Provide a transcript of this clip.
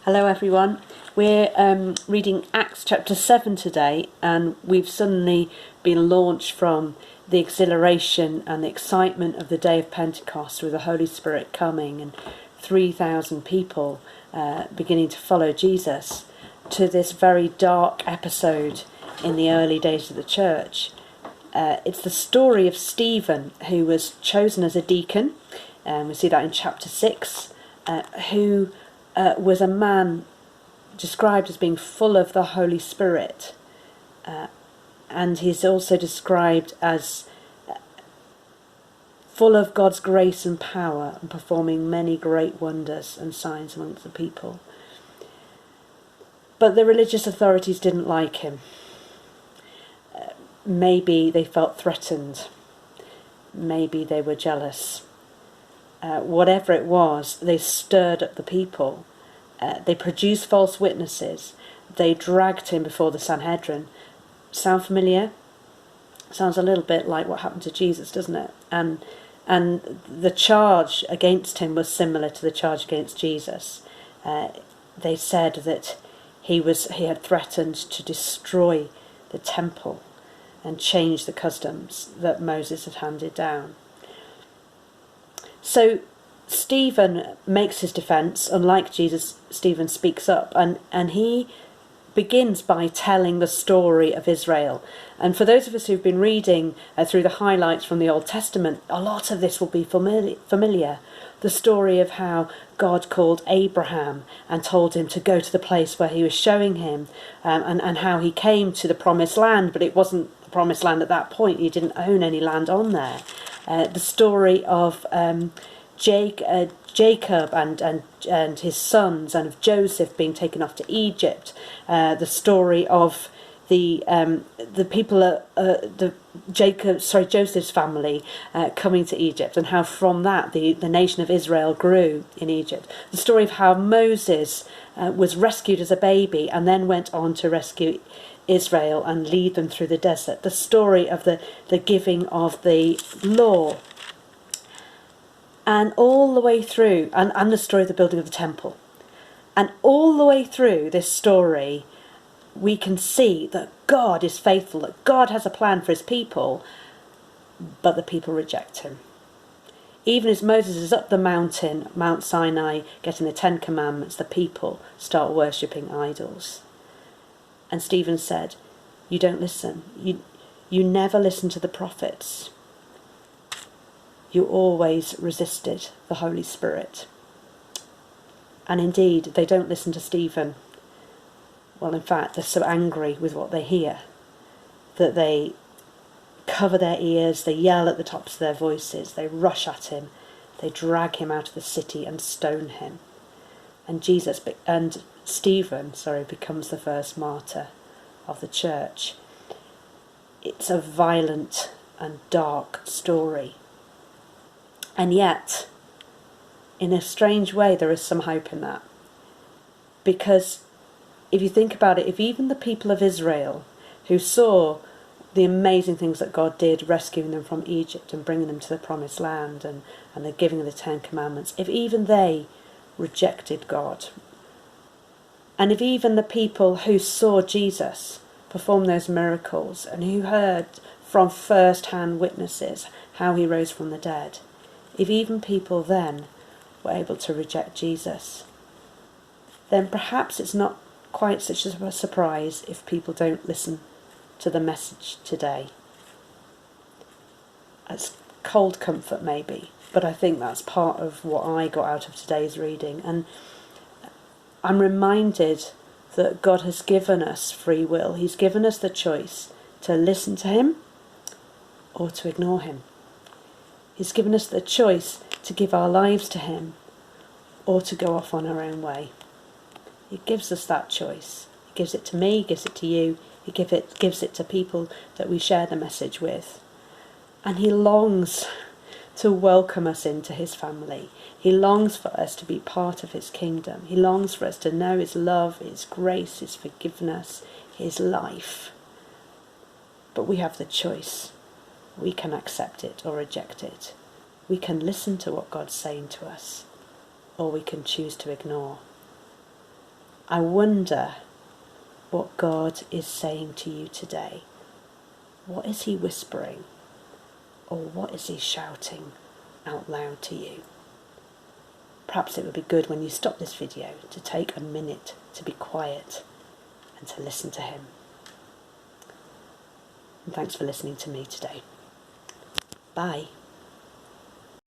Hello everyone. We're reading Acts chapter 7 today, and we've suddenly been launched from the exhilaration and the excitement of the day of Pentecost with the Holy Spirit coming and 3,000 people beginning to follow Jesus, to this very dark episode in the early days of the church. It's the story of Stephen, who was chosen as a deacon, and we see that in chapter 6, who was a man described as being full of the Holy Spirit, and he's also described as full of God's grace and power and performing many great wonders and signs amongst the people. But the religious authorities didn't like him. Maybe they felt threatened. Maybe they were jealous. Whatever it was, they stirred up the people. They produced false witnesses. They dragged him before the Sanhedrin. Sound familiar? Sounds a little bit like what happened to Jesus, doesn't it? And the charge against him was similar to the charge against Jesus. They said that he had threatened to destroy the temple and change the customs that Moses had handed down. So Stephen makes his defence. Unlike Jesus, Stephen speaks up, and he begins by telling the story of Israel. And for those of us who've been reading through the highlights from the Old Testament, a lot of this will be familiar. The story of how God called Abraham and told him to go to the place where he was showing him, and how he came to the promised land, but it wasn't the promised land at that point. He didn't own any land on there. The story of Jacob and his sons, and of Joseph being taken off to Egypt. The story of the people, Joseph's family coming to Egypt, and how from that the nation of Israel grew in Egypt. The story of how Moses was rescued as a baby and then went on to rescue Israel and lead them through the desert. The story of the giving of the law. And all the way through, and the story of the building of the temple. And all the way through this story, we can see that God is faithful, that God has a plan for his people, but the people reject him. Even as Moses is up the mountain, Mount Sinai, getting the 10 Commandments, the people start worshipping idols. And Stephen said, you don't listen. You never listen to the prophets. You always resisted the Holy Spirit. And indeed, they don't listen to Stephen. Well, in fact, they're so angry with what they hear that they cover their ears, they yell at the tops of their voices, they rush at him, they drag him out of the city and stone him. And Stephen becomes the first martyr of the church. It's a violent and dark story. And yet, in a strange way, there is some hope in that. Because if you think about it, if even the people of Israel, who saw the amazing things that God did, rescuing them from Egypt and bringing them to the promised land, and the giving of the 10 Commandments, if even they rejected God, and if even the people who saw Jesus perform those miracles and who heard from first-hand witnesses how he rose from the dead, if even people then were able to reject Jesus, then perhaps it's not quite such a surprise if people don't listen to the message today. It's cold comfort maybe, but I think that's part of what I got out of today's reading. And I'm reminded that God has given us free will. He's given us the choice to listen to him or to ignore him. He's given us the choice to give our lives to him or to go off on our own way. He gives us that choice. He gives it to me, he gives it to you, he gives it to people that we share the message with. And he longs to welcome us into his family. He longs for us to be part of his kingdom. He longs for us to know his love, his grace, his forgiveness, his life. But we have the choice. We can accept it or reject it. We can listen to what God's saying to us, or we can choose to ignore. I wonder what God is saying to you today. What is he whispering? Or what is he shouting out loud to you? Perhaps it would be good when you stop this video to take a minute to be quiet and to listen to him. And thanks for listening to me today. Bye.